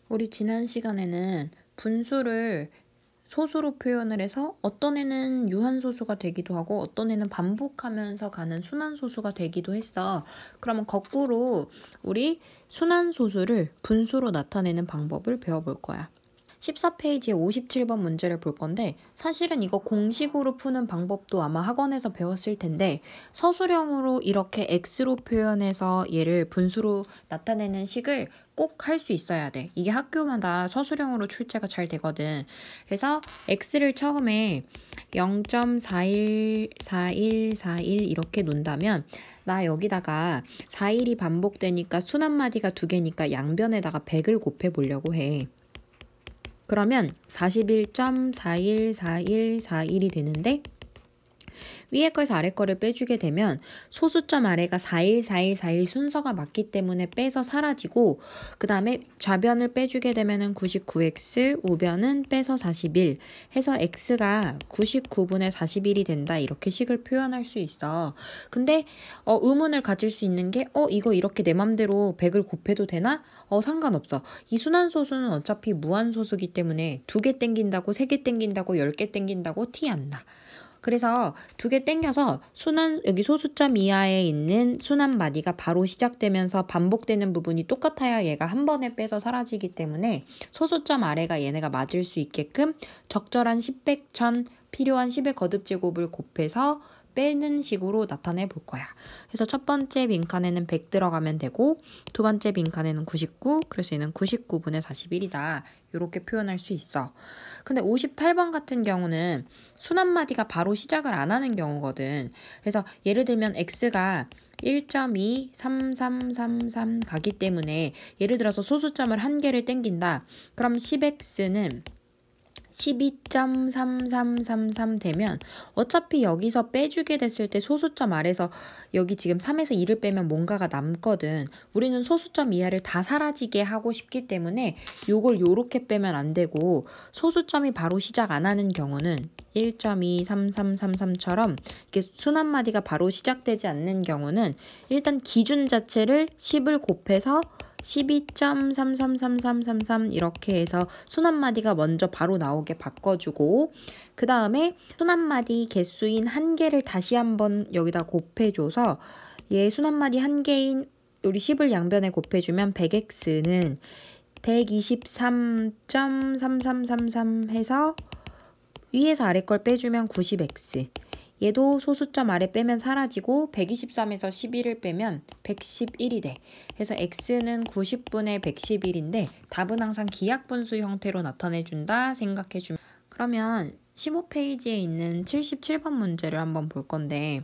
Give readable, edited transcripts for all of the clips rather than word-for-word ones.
우리 지난 시간에는 분수를 소수로 표현을 해서 어떤 애는 유한소수가 되기도 하고 어떤 애는 반복하면서 가는 순환소수가 되기도 했어. 그러면 거꾸로 우리 순환소수를 분수로 나타내는 방법을 배워볼 거야. 14페이지에 57번 문제를 볼 건데 사실은 이거 공식으로 푸는 방법도 아마 학원에서 배웠을 텐데 서술형으로 이렇게 x로 표현해서 얘를 분수로 나타내는 식을 꼭 할 수 있어야 돼. 이게 학교마다 서술형으로 출제가 잘 되거든. 그래서 x를 처음에 0.414141 이렇게 놓는다면 나 여기다가 4일이 반복되니까 순한마디가 2개니까 양변에다가 100을 곱해 보려고 해. 그러면 41.414141이 되는데 위에 거에서 아래 거를 빼주게 되면 소수점 아래가 414141 순서가 맞기 때문에 빼서 사라지고 그 다음에 좌변을 빼주게 되면 99x, 우변은 빼서 41 해서 x가 99분의 41이 된다 이렇게 식을 표현할 수 있어. 근데 의문을 가질 수 있는 게 이거 이렇게 내 맘대로 100을 곱해도 되나? 상관없어. 이 순환소수는 어차피 무한소수기 때문에 2개 땡긴다고 3개 땡긴다고 10개 땡긴다고 티 안 나. 그래서 2개 땡겨서 여기 소수점 이하에 있는 순환마디가 바로 시작되면서 반복되는 부분이 똑같아야 얘가 한 번에 빼서 사라지기 때문에 소수점 아래가 얘네가 맞을 수 있게끔 적절한 10, 100, 1000 필요한 10의 거듭제곱을 곱해서 빼는 식으로 나타내 볼 거야. 그래서 첫 번째 빈칸에는 100 들어가면 되고 두 번째 빈칸에는 99, 그래서 얘는 99분의 41이다. 이렇게 표현할 수 있어. 근데 58번 같은 경우는 순한마디가 바로 시작을 안 하는 경우거든. 그래서 예를 들면 x가 1.23333 가기 때문에 예를 들어서 소수점을 한 개를 땡긴다. 그럼 10x는 12.3333 되면 어차피 여기서 빼주게 됐을 때 소수점 아래서 여기 지금 3에서 2를 빼면 뭔가가 남거든. 우리는 소수점 이하를 다 사라지게 하고 싶기 때문에 요걸 요렇게 빼면 안 되고 소수점이 바로 시작 안 하는 경우는 1.23333처럼 이렇게 순한마디가 바로 시작되지 않는 경우는 일단 기준 자체를 10을 곱해서 12.333333 이렇게 해서 순한마디가 먼저 바로 나오게 바꿔주고 그 다음에 순한마디 개수인 1개를 다시 한번 여기다 곱해줘서 얘 순한마디 1개인 우리 10을 양변에 곱해주면 100x는 123.3333 해서 위에서 아래 걸 빼주면 90x 얘도 소수점 아래 빼면 사라지고 123에서 11을 빼면 111이 돼. 그래서 x는 90분의 111인데 답은 항상 기하분수 형태로 나타내준다 생각해주면 그러면 15페이지에 있는 77번 문제를 한번 볼 건데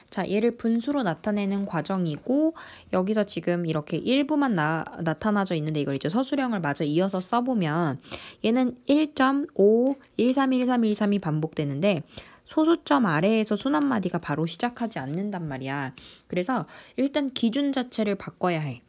자, 얘를 분수로 나타내는 과정이고 여기서 지금 이렇게 일부만 나타나져 있는데 이걸 이제 서술형을 마저 이어서 써보면 얘는 1.5, 13, 13, 13이 반복되는데 소수점 아래에서 순한마디가 바로 시작하지 않는단 말이야. 그래서 일단 기준 자체를 바꿔야 해.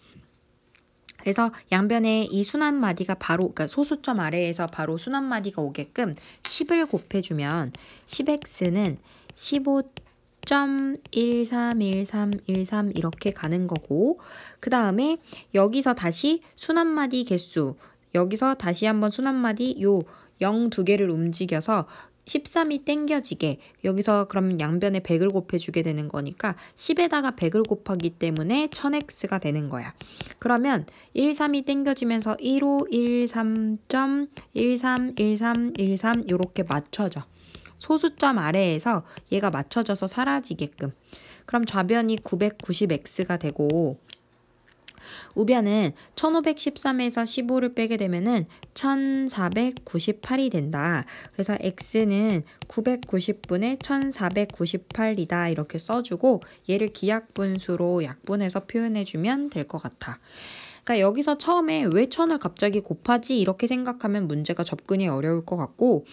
그래서 양변에 이 순한마디가 바로 그러니까 소수점 아래에서 바로 순한마디가 오게끔 10을 곱해주면 10x는 15.131313 이렇게 가는 거고 그 다음에 여기서 다시 순한마디 개수 여기서 다시 한번 순한마디 요 0 2개를 움직여서 13이 땡겨지게 여기서 그럼 양변에 100을 곱해주게 되는 거니까 10에다가 100을 곱하기 때문에 1000x가 되는 거야. 그러면 13이 땡겨지면서 1513.131313 이렇게 맞춰져. 소수점 아래에서 얘가 맞춰져서 사라지게끔. 그럼 좌변이 990x가 되고 우변은 1513에서 15를 빼게 되면은 1498이 된다. 그래서 x는 990분의 1498이다. 이렇게 써주고 얘를 기하분수로 약분해서 표현해주면 될 것 같아. 그러니까 여기서 처음에 왜 1000을 갑자기 곱하지? 이렇게 생각하면 문제가 접근이 어려울 것 같고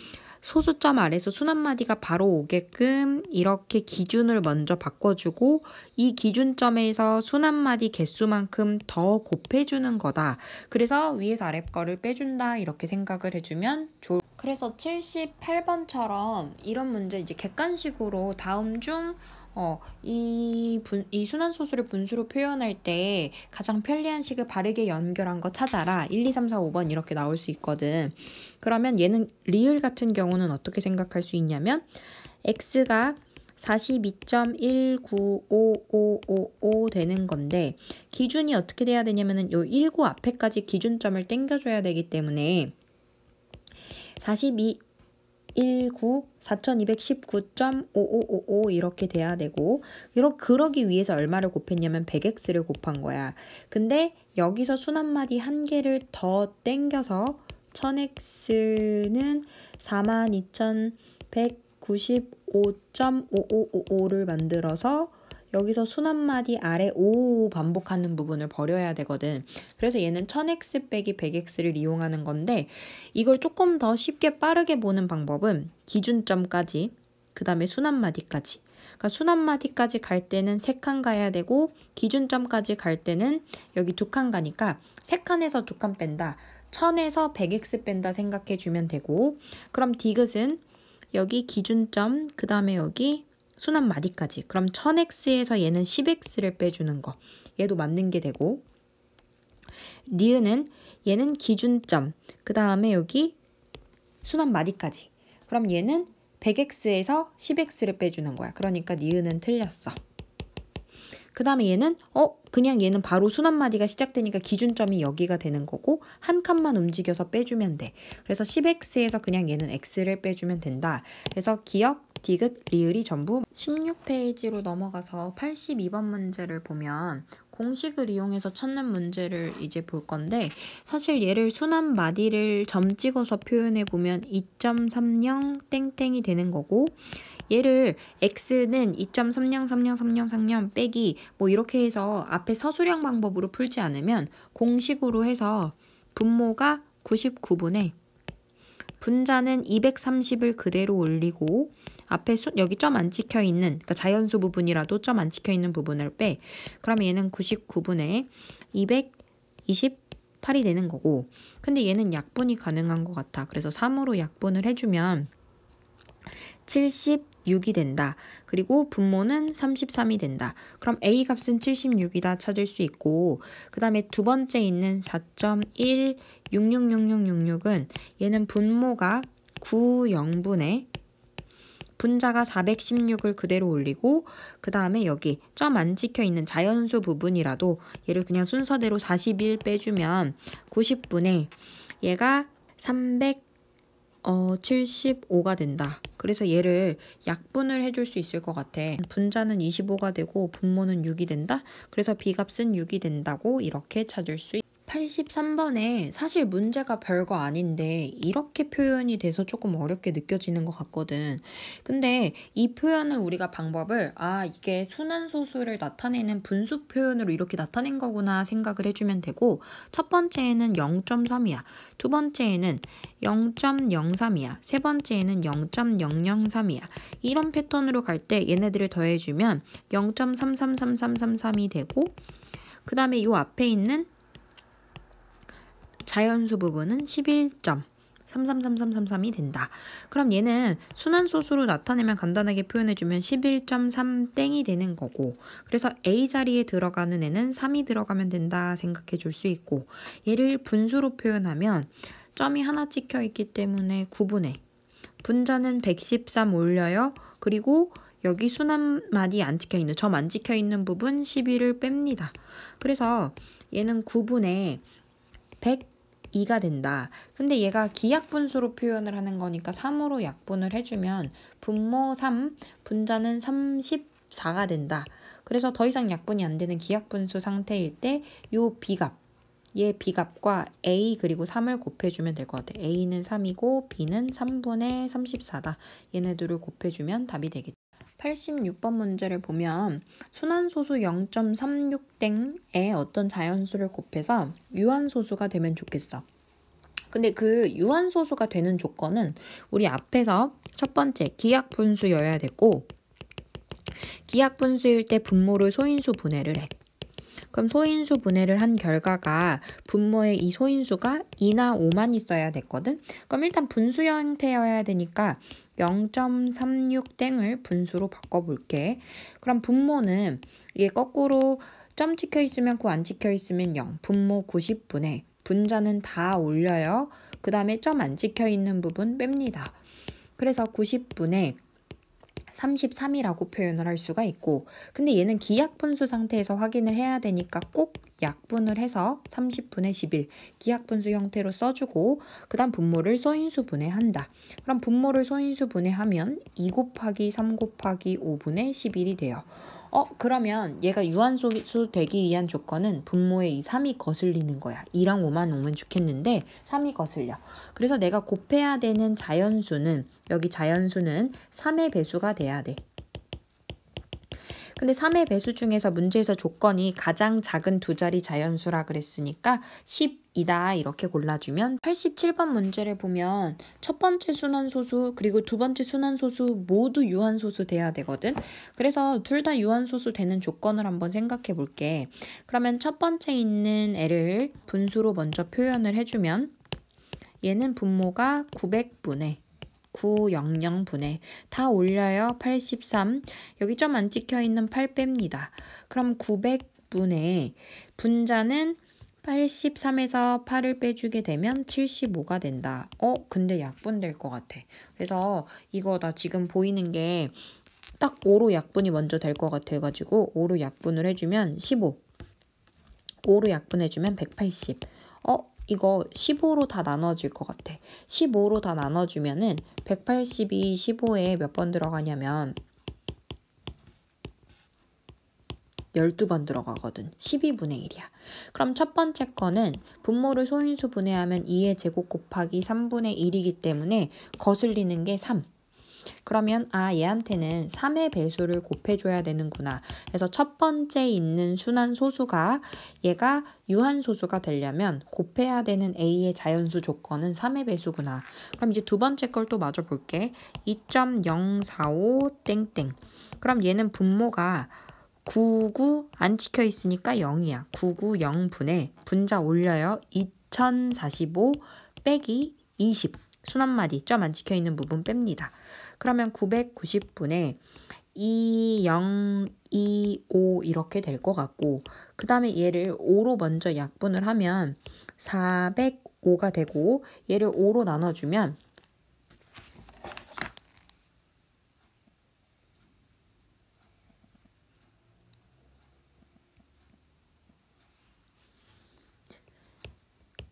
소수점 아래서 순한마디가 바로 오게끔 이렇게 기준을 먼저 바꿔주고 이 기준점에서 순한마디 개수만큼 더 곱해주는 거다. 그래서 위에서 아래 거를 빼준다 이렇게 생각을 해주면 좋을. 그래서 78번처럼 이런 문제 이제 객관식으로 다음 중 이 순환소수를 분수로 표현할 때 가장 편리한 식을 바르게 연결한 거 찾아라. 1, 2, 3, 4, 5번 이렇게 나올 수 있거든. 그러면 얘는 리을 같은 경우는 어떻게 생각할 수 있냐면 x가 42.1955555 되는 건데 기준이 어떻게 돼야 되냐면은 요 19 앞에까지 기준점을 땡겨줘야 되기 때문에 42 19, 4219.5555 이렇게 돼야 되고 그러기 위해서 얼마를 곱했냐면 100x를 곱한 거야. 근데 여기서 순한마디 한 개를 더 땡겨서 1000x는 42,195.5555를 만들어서 여기서 순한마디 아래 5 반복하는 부분을 버려야 되거든. 그래서 얘는 1000x 빼기 100x를 이용하는 건데 이걸 조금 더 쉽게 빠르게 보는 방법은 기준점까지 그 다음에 순한마디까지 그러니까 순한마디까지 갈 때는 3칸 가야 되고 기준점까지 갈 때는 여기 2칸 가니까 3칸에서 2칸 뺀다. 1000에서 100x 뺀다 생각해 주면 되고 그럼 디귿은 여기 기준점 그 다음에 여기 순한마디까지 그럼 1000x에서 얘는 10x를 빼주는 거 얘도 맞는 게 되고 니은은 얘는 기준점 그 다음에 여기 순한마디까지 그럼 얘는 100x에서 10x를 빼주는 거야. 그러니까 니은은 틀렸어. 그 다음에 얘는 그냥 얘는 바로 순한마디가 시작되니까 기준점이 여기가 되는 거고 한 칸만 움직여서 빼주면 돼. 그래서 10x에서 그냥 얘는 x를 빼주면 된다. 그래서 기역, 디귿, 리을이 전부 16페이지로 넘어가서 82번 문제를 보면 공식을 이용해서 찾는 문제를 이제 볼 건데 사실 얘를 순한마디를 점 찍어서 표현해 보면 2.30 땡땡이 되는 거고 얘를 x는 2.30303030 빼기 뭐 이렇게 해서 앞에 서술형 방법으로 풀지 않으면 공식으로 해서 분모가 99분에 분자는 230을 그대로 올리고 앞에 여기 점 안 찍혀 있는 그러니까 자연수 부분이라도 점 안 찍혀 있는 부분을 빼. 그러면 얘는 99분에 228이 되는 거고 근데 얘는 약분이 가능한 것 같아. 그래서 3으로 약분을 해주면 76이 된다. 그리고 분모는 33이 된다. 그럼 A 값은 76이다 찾을 수 있고 그 다음에 두 번째 있는 4.1666666은 얘는 분모가 90분에 분자가 416을 그대로 올리고 그 다음에 여기 점 안 찍혀 있는 자연수 부분이라도 얘를 그냥 순서대로 41 빼주면 90분에 얘가 375가 된다. 그래서 얘를 약분을 해줄 수 있을 것 같아. 분자는 25가 되고 분모는 6이 된다. 그래서 B값은 6이 된다고 이렇게 찾을 수 있다. 83번에 사실 문제가 별거 아닌데 이렇게 표현이 돼서 조금 어렵게 느껴지는 것 같거든. 근데 이 표현을 우리가 방법을 이게 순환소수를 나타내는 분수 표현으로 이렇게 나타낸 거구나 생각을 해주면 되고 첫 번째에는 0.3이야. 두 번째에는 0.03이야. 세 번째에는 0.003이야. 이런 패턴으로 갈 때 얘네들을 더해주면 0.333333이 되고 그 다음에 이 앞에 있는 자연수 부분은 11.333333이 된다. 그럼 얘는 순환소수로 나타내면 간단하게 표현해주면 11.3 땡이 되는 거고 그래서 A 자리에 들어가는 애는 3이 들어가면 된다 생각해 줄 수 있고 얘를 분수로 표현하면 점이 하나 찍혀 있기 때문에 9분의 분자는 113 올려요. 그리고 여기 순한마디 안 찍혀 있는 점 안 찍혀 있는 부분 11을 뺍니다. 그래서 얘는 9분의 102가 된다. 근데 얘가 기약분수로 표현을 하는 거니까 3으로 약분을 해주면 분모 3, 분자는 34가 된다. 그래서 더 이상 약분이 안 되는 기약분수 상태일 때 요 B값, 얘 B값과 A 그리고 3을 곱해주면 될 것 같아. A는 3이고 B는 3분의 34다. 얘네들을 곱해주면 답이 되겠다. 86번 문제를 보면 순환소수 0.36땡에 어떤 자연수를 곱해서 유한소수가 되면 좋겠어. 근데 그 유한소수가 되는 조건은 우리 앞에서 첫 번째 기약분수여야 됐고 기약분수일 때 분모를 소인수 분해를 해. 그럼 소인수 분해를 한 결과가 분모에 이 소인수가 2나 5만 있어야 됐거든. 그럼 일단 분수 형태여야 되니까 0.36땡을 분수로 바꿔볼게. 그럼 분모는 이게 거꾸로 점 찍혀 있으면 9, 안 찍혀 있으면 0. 분모 90분의 분자는 다 올려요. 그 다음에 점 안 찍혀 있는 부분 뺍니다. 그래서 90분의 33이라고 표현을 할 수가 있고, 근데 얘는 기약분수 상태에서 확인을 해야 되니까 꼭 약분을 해서 30분의 11 기약분수 형태로 써주고, 그 다음 분모를 소인수 분해한다. 그럼 분모를 소인수 분해하면 2 곱하기 3 곱하기 5분의 11이 돼요. 그러면 얘가 유한소수 되기 위한 조건은 분모에 이 3이 거슬리는 거야. 2랑 5만 오면 좋겠는데 3이 거슬려. 그래서 내가 곱해야 되는 자연수는, 여기 자연수는 3의 배수가 돼야 돼. 근데 3의 배수 중에서 문제에서 조건이 가장 작은 두 자리 자연수라 그랬으니까 10이다 이렇게 골라주면, 87번 문제를 보면 첫 번째 순환소수 그리고 두 번째 순환소수 모두 유한소수 돼야 되거든. 그래서 둘 다 유한소수 되는 조건을 한번 생각해 볼게. 그러면 첫 번째 있는 애를 분수로 먼저 표현을 해주면, 얘는 분모가 900분의 900분의 다 올려요. 83. 여기 점 안 찍혀 있는 8 뺍니다. 그럼 900분의 분자는 83에서 8을 빼주게 되면 75가 된다. 근데 약분될 것 같아. 그래서 이거 나 지금 보이는 게 딱 5로 약분이 먼저 될 것 같아가지고 5로 약분을 해주면 15. 5로 약분해주면 180. 이거 15로 다 나눠질 것 같아. 15로 다 나눠주면은 180이 15에 몇 번 들어가냐면 12번 들어가거든. 12분의 1이야. 그럼 첫 번째 거는 분모를 소인수 분해하면 2의 제곱 곱하기 3분의 1이기 때문에 거슬리는 게 3. 그러면 얘한테는 3의 배수를 곱해줘야 되는구나. 그래서 첫 번째 있는 순환소수가 얘가 유한소수가 되려면 곱해야 되는 A의 자연수 조건은 3의 배수구나. 그럼 이제 두 번째 걸 또 마저 볼게. 2.045 땡땡. 그럼 얘는 분모가 99 안 찍혀 있으니까 0이야. 990분의 분자 올려요. 2045 빼기 20. 순한마디 점 안 찍혀 있는 부분 뺍니다. 그러면 990분의 2025 이렇게 될 것 같고, 그 다음에 얘를 5로 먼저 약분을 하면 405가 되고, 얘를 5로 나눠주면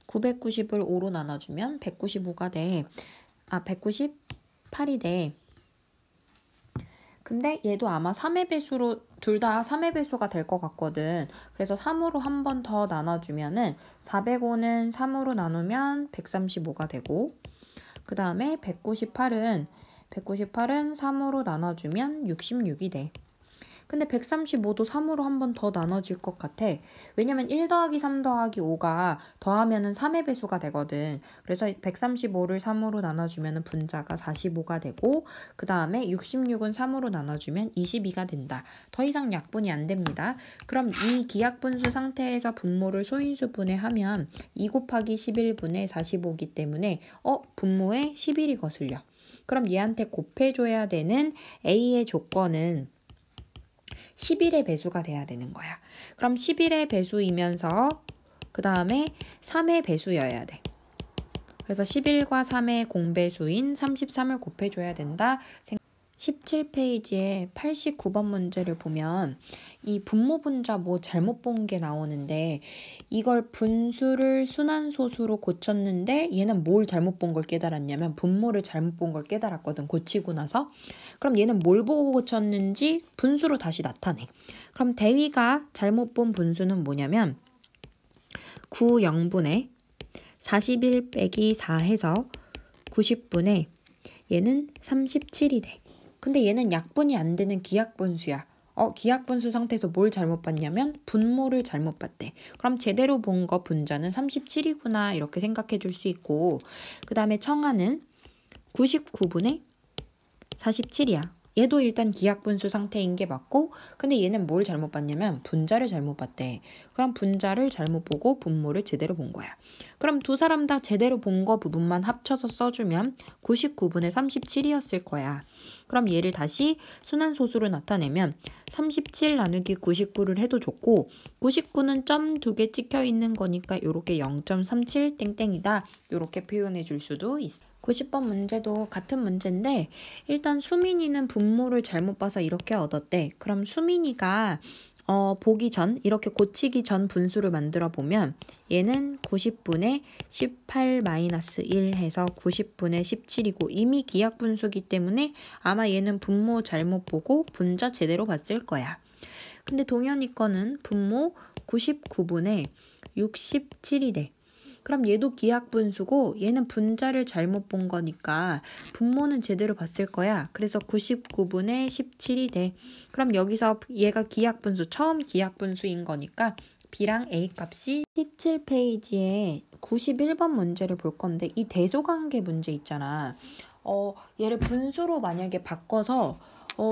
990을 5로 나눠주면 195가 돼. 198이 돼. 근데 얘도 아마 3의 배수로, 둘 다 3의 배수가 될 것 같거든. 그래서 3으로 한 번 더 나눠주면은 405는 3으로 나누면 135가 되고, 그 다음에 198은 3으로 나눠주면 66이 돼. 근데 135도 3으로 한 번 더 나눠질 것 같아. 왜냐면 1 더하기 3 더하기 5가 더하면은 3의 배수가 되거든. 그래서 135를 3으로 나눠주면 분자가 45가 되고, 그 다음에 66은 3으로 나눠주면 22가 된다. 더 이상 약분이 안 됩니다. 그럼 이 기약분수 상태에서 분모를 소인수 분해하면 2 곱하기 11분의 45이기 때문에 분모에 11이 거슬려. 그럼 얘한테 곱해줘야 되는 A의 조건은 11의 배수가 돼야 되는 거야. 그럼 11의 배수이면서 그 다음에 3의 배수여야 돼. 그래서 11과 3의 공배수인 33을 곱해줘야 된다. 17페이지에 89번 문제를 보면 이 분모 분자 뭐 잘못 본 게 나오는데, 이걸 분수를 순환소수로 고쳤는데 얘는 뭘 잘못 본 걸 깨달았냐면 분모를 잘못 본 걸 깨달았거든, 고치고 나서. 그럼 얘는 뭘 보고 고쳤는지 분수로 다시 나타내. 그럼 대위가 잘못 본 분수는 뭐냐면 90분의 41 빼기 4 해서 90분의 얘는 37이 돼. 근데 얘는 약분이 안 되는 기약분수야. 기약분수 상태에서 뭘 잘못 봤냐면 분모를 잘못 봤대. 그럼 제대로 본 거 분자는 37이구나 이렇게 생각해 줄 수 있고, 그 다음에 청하는 99분의 47이야. 얘도 일단 기하분수 상태인 게 맞고, 근데 얘는 뭘 잘못 봤냐면 분자를 잘못 봤대. 그럼 분자를 잘못 보고 분모를 제대로 본 거야. 그럼 두 사람 다 제대로 본 거 부분만 합쳐서 써주면 99분의 37이었을 거야. 그럼 얘를 다시 순환소수로 나타내면 37 나누기 99를 해도 좋고, 99는 점 2개 찍혀 있는 거니까 이렇게 0.37 땡땡이다, 이렇게 표현해 줄 수도 있어. 90번 문제도 같은 문제인데, 일단 수민이는 분모를 잘못 봐서 이렇게 얻었대. 그럼 수민이가 보기 전, 이렇게 고치기 전 분수를 만들어 보면 얘는 90분의 18-1 해서 90분의 17이고, 이미 기하분수기 때문에 아마 얘는 분모 잘못 보고 분자 제대로 봤을 거야. 근데 동현이 거는 분모 99분의 67이 돼. 그럼 얘도 기하분수고 얘는 분자를 잘못 본 거니까 분모는 제대로 봤을 거야. 그래서 99분의 17이 돼. 그럼 여기서 얘가 기하분수, 처음 기하분수인 거니까 B랑 A 값이 17페이지에 91번 문제를 볼 건데, 이 대소관계 문제 있잖아. 얘를 분수로 만약에 바꿔서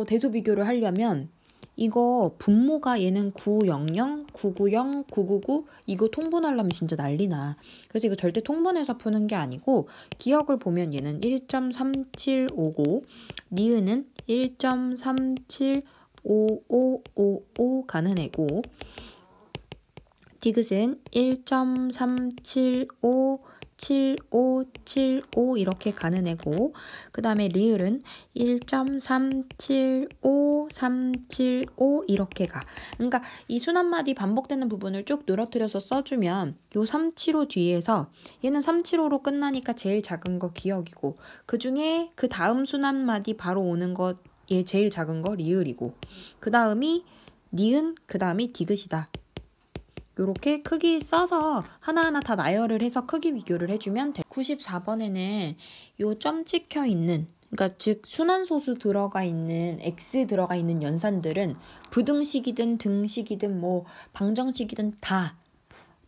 대소 비교를 하려면 이거 분모가 얘는 900, 990, 999 이거 통분하려면 진짜 난리나. 그래서 이거 절대 통분해서 푸는 게 아니고, 기억을 보면 얘는 1.3759, 니은은 1.375555 가는 애고, 디귿은 1.3757575 이렇게 가는 애고, 그 다음에 리을은 1.375375 이렇게 가. 그러니까 이 순환마디 반복되는 부분을 쭉 늘어뜨려서 써주면 요 375 뒤에서 얘는 375로 끝나니까 제일 작은 거 기억이고, 그 중에 그 다음 순환마디 바로 오는 거 얘 제일 작은 거 리을이고, 그 다음이 니은, 그 다음이 디귿이다. 요렇게 크기 써서 하나하나 다 나열을 해서 크기 비교를 해주면 돼. 94번에는 요 점 찍혀 있는, 그러니까 즉 순환소수 들어가 있는 X 들어가 있는 연산들은 부등식이든 등식이든 뭐 방정식이든 다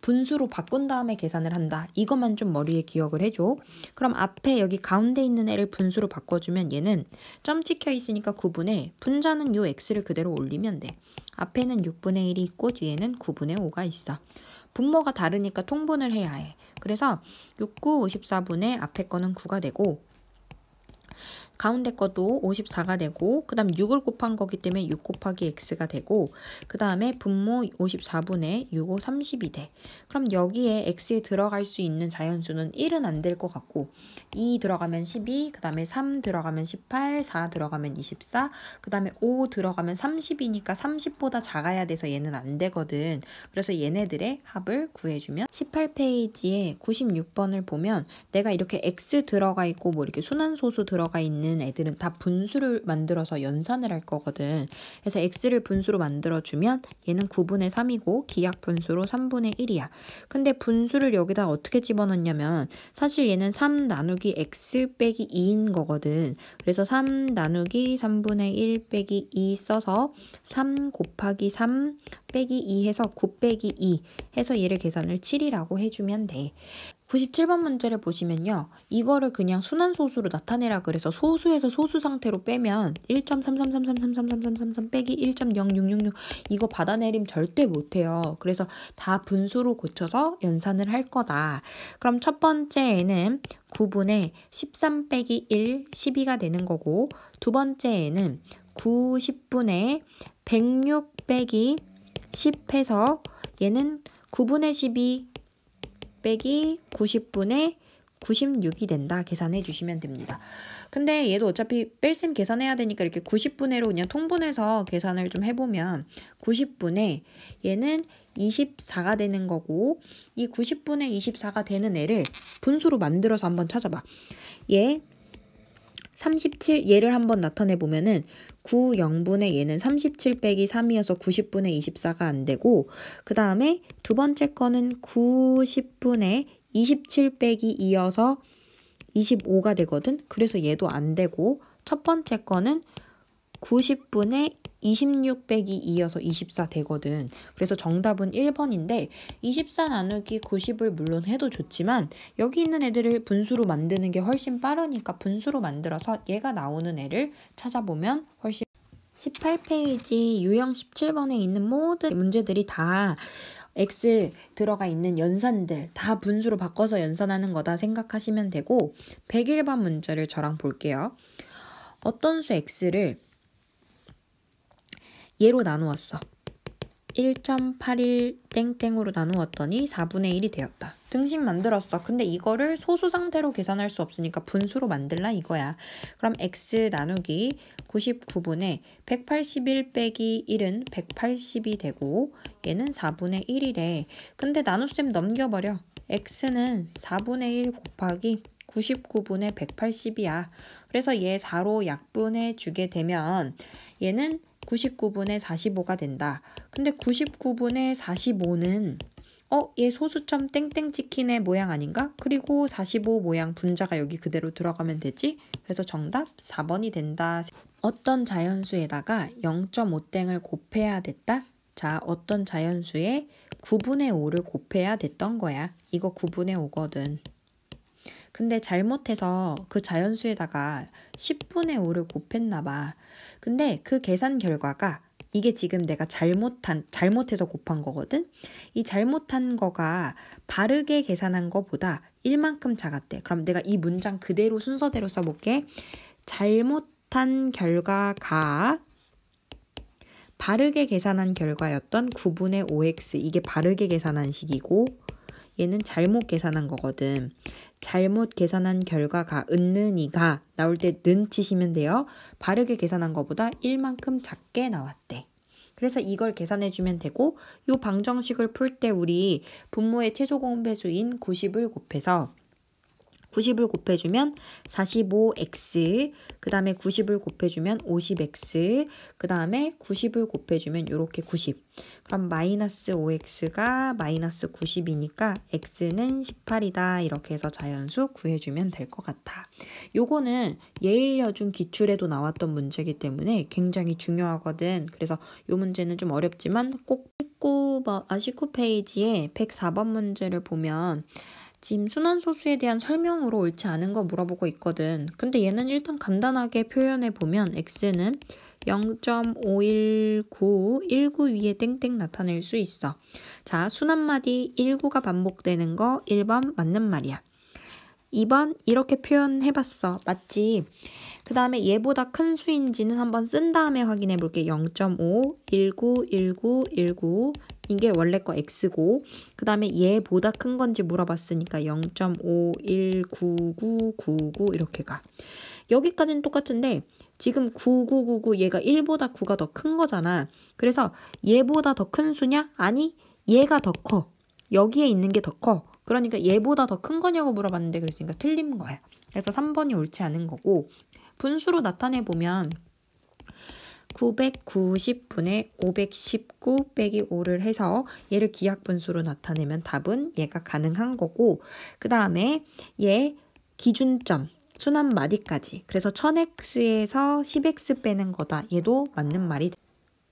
분수로 바꾼 다음에 계산을 한다. 이것만 좀 머리에 기억을 해줘. 그럼 앞에 여기 가운데 있는 애를 분수로 바꿔주면 얘는 점 찍혀 있으니까 9분의 분자는 요 X를 그대로 올리면 돼. 앞에는 6분의 1이 있고 뒤에는 9분의 5가 있어. 분모가 다르니까 통분을 해야 해. 그래서 6, 9, 54분의 앞에 거는 9가 되고, 가운데 것도 54가 되고, 그 다음 6을 곱한 거기 때문에 6 곱하기 x가 되고, 그 다음에 분모 54분의 6, 5, 30이 돼. 그럼 여기에 x에 들어갈 수 있는 자연수는 1은 안 될 것 같고, 2 들어가면 12, 그 다음에 3 들어가면 18, 4 들어가면 24, 그 다음에 5 들어가면 30이니까 30보다 작아야 돼서 얘는 안 되거든. 그래서 얘네들의 합을 구해주면 18페이지에 96번을 보면 내가 이렇게 x 들어가 있고 뭐 이렇게 순환소수 들어가 있는 애들은 다 분수를 만들어서 연산을 할 거거든. 그래서 x를 분수로 만들어주면 얘는 9분의 3이고 기하분수로 3분의 1이야. 근데 분수를 여기다 어떻게 집어넣냐면 사실 얘는 3 나누기 x 빼기 2인 거거든. 그래서 3 나누기 3분의 1 빼기 2 써서 3 곱하기 3 빼기 2 해서 9 빼기 2 해서 얘를 계산을 7이라고 해주면 돼. 97번 문제를 보시면요. 이거를 그냥 순환소수로 나타내라 그래서 소수에서 소수 상태로 빼면 1.333333333 빼기 1.0666 이거 받아내림 절대 못해요. 그래서 다 분수로 고쳐서 연산을 할 거다. 그럼 첫 번째에는 9분의 13 빼기 1, 12가 되는 거고, 두 번째에는 9, 10분의 106 빼기 10 해서 얘는 9분의 12 빼기 90분의 96이 된다. 계산해 주시면 됩니다. 근데 얘도 어차피 뺄셈 계산해야 되니까 이렇게 90분의로 그냥 통분해서 계산을 좀 해보면 90분의 얘는 24가 되는 거고, 이 90분의 24가 되는 애를 분수로 만들어서 한번 찾아봐. 얘 37 얘를 한번 나타내 보면은 9 0분의 얘는 37 빼기 3이어서 90분의 24가 안 되고, 그 다음에 두 번째 거는 90분의 27 빼기 2여서 25가 되거든. 그래서 얘도 안 되고, 첫 번째 거는 90분의 26 빼기 2여서 24 되거든. 그래서 정답은 1번인데 24 나누기 90을 물론 해도 좋지만 여기 있는 애들을 분수로 만드는 게 훨씬 빠르니까 분수로 만들어서 얘가 나오는 애를 찾아보면 훨씬 18페이지 유형 17번에 있는 모든 문제들이 다 X 들어가 있는 연산들 다 분수로 바꿔서 연산하는 거다 생각하시면 되고 101번 문제를 저랑 볼게요. 어떤 수 X를 얘로 나누었어. 1.81 땡땡으로 나누었더니 4분의 1이 되었다. 등식 만들었어. 근데 이거를 소수 상태로 계산할 수 없으니까 분수로 만들라 이거야. 그럼 x 나누기 99분의 181 빼기 1은 180이 되고 얘는 4분의 1이래. 근데 나눗셈 넘겨버려. x는 4분의 1 곱하기 99분의 180이야. 그래서 얘 4로 약분해 주게 되면 얘는 99분의 45가 된다. 근데 99분의 45는 얘 소수점 땡땡 찍힌 애 모양 아닌가? 그리고 45 모양 분자가 여기 그대로 들어가면 되지? 그래서 정답 4번이 된다. 어떤 자연수에다가 0.5땡을 곱해야 됐다? 자, 어떤 자연수에 9분의 5를 곱해야 됐던 거야. 이거 9분의 5거든. 근데 잘못해서 그 자연수에다가 10분의 5를 곱했나 봐. 근데 그 계산 결과가 이게 지금 내가 잘못해서 곱한 거거든? 이 잘못한 거가 바르게 계산한 거보다 1만큼 작았대. 그럼 내가 이 문장 그대로 순서대로 써볼게. 잘못한 결과가 바르게 계산한 결과였던 9분의 5x. 이게 바르게 계산한 식이고 얘는 잘못 계산한 거거든. 잘못 계산한 결과가 은는이가 나올 때 는 치시면 돼요. 바르게 계산한 것보다 1만큼 작게 나왔대. 그래서 이걸 계산해주면 되고 이 방정식을 풀 때 우리 분모의 최소 공배수인 90을 곱해서 90을 곱해주면 45x, 그 다음에 90을 곱해주면 50x, 그 다음에 90을 곱해주면 이렇게 90. 그럼 마이너스 5x가 마이너스 90이니까 x는 18이다. 이렇게 해서 자연수 구해주면 될 것 같아. 요거는 예일여중 기출에도 나왔던 문제이기 때문에 굉장히 중요하거든. 그래서 요 문제는 좀 어렵지만 꼭 19페이지에 104번 문제를 보면 지금 순환소수에 대한 설명으로 옳지 않은 거 물어보고 있거든. 근데 얘는 일단 간단하게 표현해보면 x는 0.519 위에 땡땡 나타낼 수 있어. 자, 순환마디 19가 반복되는 거 1번 맞는 말이야. 2번 이렇게 표현해봤어. 맞지? 그 다음에 얘보다 큰 수인지는 한번 쓴 다음에 확인해볼게. 0.5, 19, 19, 19 이게 원래 거 x고 그 다음에 얘보다 큰 건지 물어봤으니까 0.519999 이렇게 가. 여기까지는 똑같은데 지금 9999 얘가 1보다 9가 더 큰 거잖아. 그래서 얘보다 더 큰 수냐? 아니 얘가 더 커. 여기에 있는 게 더 커. 그러니까 얘보다 더 큰 거냐고 물어봤는데 그랬으니까 틀린 거야. 그래서 3번이 옳지 않은 거고 분수로 나타내보면 990분의 519 빼기 5를 해서 얘를 기하분수로 나타내면 답은 얘가 가능한 거고 그 다음에 얘 기준점 순환 마디까지 그래서 1000x에서 10x 빼는 거다. 얘도 맞는 말이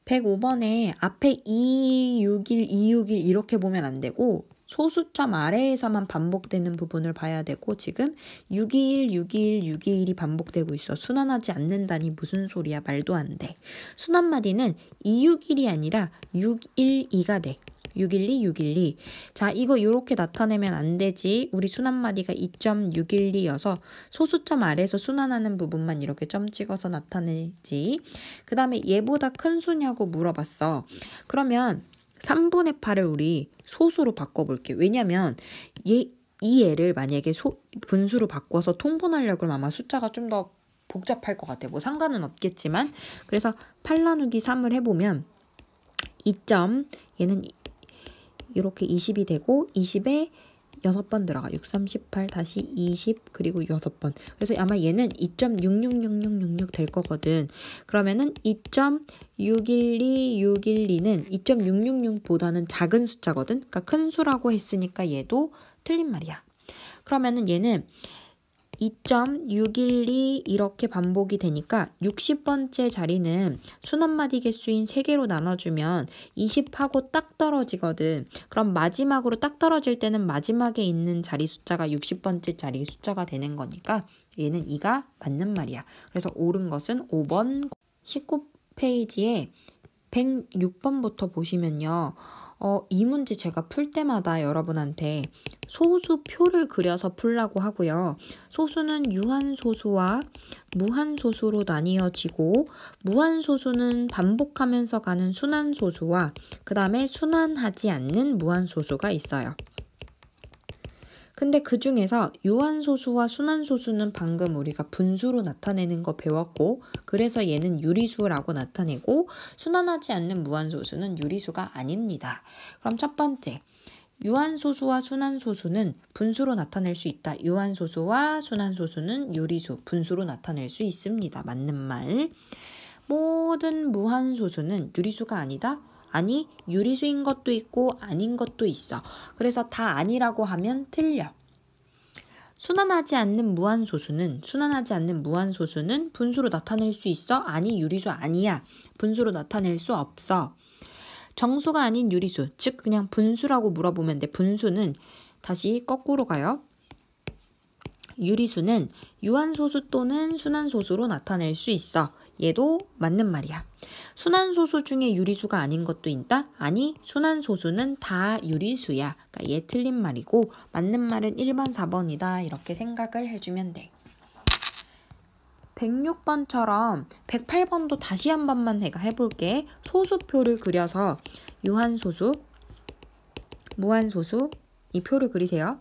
105번에 앞에 261, 261 이렇게 보면 안 되고 소수점 아래에서만 반복되는 부분을 봐야 되고 지금 621, 621, 621이 반복되고 있어. 순환하지 않는다니 무슨 소리야. 말도 안 돼. 순환마디는 261이 아니라 612가 돼. 612, 612. 자, 이거 이렇게 나타내면 안 되지. 우리 순환마디가 2.612여서 소수점 아래에서 순환하는 부분만 이렇게 점 찍어서 나타내지. 그 다음에 얘보다 큰 수냐고 물어봤어. 그러면 3분의 8을 우리 소수로 바꿔볼게. 왜냐면 이 애를 만약에 분수로 바꿔서 통분하려고 그러면 아마 숫자가 좀 더 복잡할 것 같아. 뭐 상관은 없겠지만 그래서 8 나누기 3을 해보면 2점 얘는 이렇게 20이 되고 20에 6번 들어가. 6, 3, 18, 다시 20, 그리고 6번. 그래서 아마 얘는 2.666666 될 거거든. 그러면은 2.612612는 2.666보다는 작은 숫자거든. 그러니까 큰 수라고 했으니까 얘도 틀린 말이야. 그러면은 얘는 2.612 이렇게 반복이 되니까 60번째 자리는 순한마디 개수인 3개로 나눠주면 20하고 딱 떨어지거든. 그럼 마지막으로 딱 떨어질 때는 마지막에 있는 자리 숫자가 60번째 자리 숫자가 되는 거니까 얘는 2가 맞는 말이야. 그래서 옳은 것은 5번. 19페이지에 106번부터 보시면요. 이 문제 제가 풀 때마다 여러분한테 소수표를 그려서 풀라고 하고요. 소수는 유한소수와 무한소수로 나뉘어지고 무한소수는 반복하면서 가는 순한소수와 그 다음에 순환하지 않는 무한소수가 있어요. 근데 그 중에서 유한소수와 순한소수는 방금 우리가 분수로 나타내는 거 배웠고 그래서 얘는 유리수라고 나타내고 순환하지 않는 무한소수는 유리수가 아닙니다. 그럼 첫 번째, 유한소수와 순한소수는 분수로 나타낼 수 있다. 유한소수와 순한소수는 유리수, 분수로 나타낼 수 있습니다. 맞는 말. 모든 무한소수는 유리수가 아니다? 아니, 유리수인 것도 있고 아닌 것도 있어. 그래서 다 아니라고 하면 틀려. 순환하지 않는 무한소수는 분수로 나타낼 수 있어? 아니, 유리수 아니야. 분수로 나타낼 수 없어. 정수가 아닌 유리수, 즉 그냥 분수라고 물어보면 돼. 분수는 다시 거꾸로 가요. 유리수는 유한소수 또는 순한소수로 나타낼 수 있어. 얘도 맞는 말이야. 순한소수 중에 유리수가 아닌 것도 있다? 아니, 순한소수는 다 유리수야. 그러니까 얘 틀린 말이고 맞는 말은 1번, 4번이다. 이렇게 생각을 해주면 돼. 106번처럼 108번도 다시 한 번만 내가 해볼게. 소수표를 그려서 유한소수, 무한소수 이 표를 그리세요.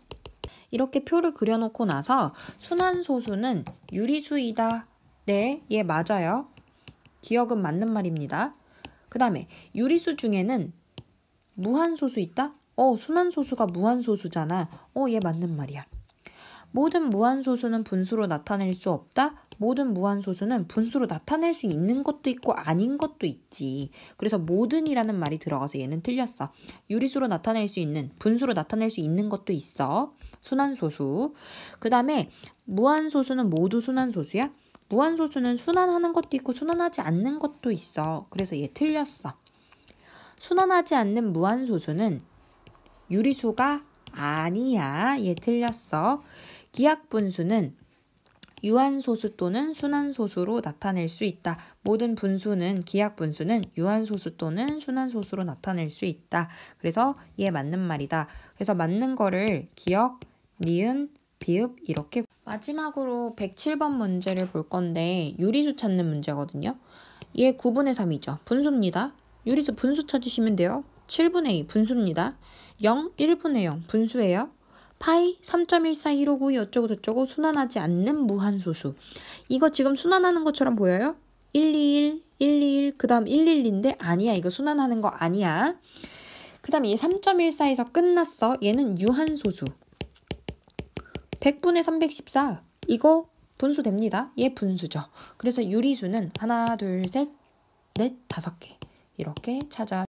이렇게 표를 그려놓고 나서 순한소수는 유리수이다. 네, 얘 맞아요. 기억은 맞는 말입니다. 그 다음에 유리수 중에는 무한소수 있다? 순한소수가 무한소수잖아. 얘 맞는 말이야. 모든 무한소수는 분수로 나타낼 수 없다? 모든 무한소수는 분수로 나타낼 수 있는 것도 있고 아닌 것도 있지. 그래서 모든이라는 말이 들어가서 얘는 틀렸어. 유리수로 나타낼 수 있는, 분수로 나타낼 수 있는 것도 있어. 순한소수. 그 다음에 무한소수는 모두 순한소수야? 무한소수는 순환하는 것도 있고 순환하지 않는 것도 있어. 그래서 얘 틀렸어. 순환하지 않는 무한소수는 유리수가 아니야. 얘 틀렸어. 기하분수는 유한소수 또는 순한소수로 나타낼 수 있다. 모든 분수는 기하분수는 유한소수 또는 순한소수로 나타낼 수 있다. 그래서 얘 맞는 말이다. 그래서 맞는 거를 기억, 니은, 비읍 이렇게. 마지막으로 107번 문제를 볼 건데 유리수 찾는 문제거든요. 얘 9분의 3이죠. 분수입니다. 유리수 분수 찾으시면 돼요. 7분의 2 분수입니다. 0, 1분의 0 분수예요. 파이 3.141592 어쩌고 저쩌고 순환하지 않는 무한소수. 이거 지금 순환하는 것처럼 보여요? 121, 121, 그 다음 112인데 아니야. 이거 순환하는 거 아니야. 그 다음에 얘 3.14에서 끝났어. 얘는 유한소수. 100분의 314. 이거 분수 됩니다. 얘 분수죠. 그래서 유리수는 하나, 둘, 셋, 넷, 5개. 이렇게 찾아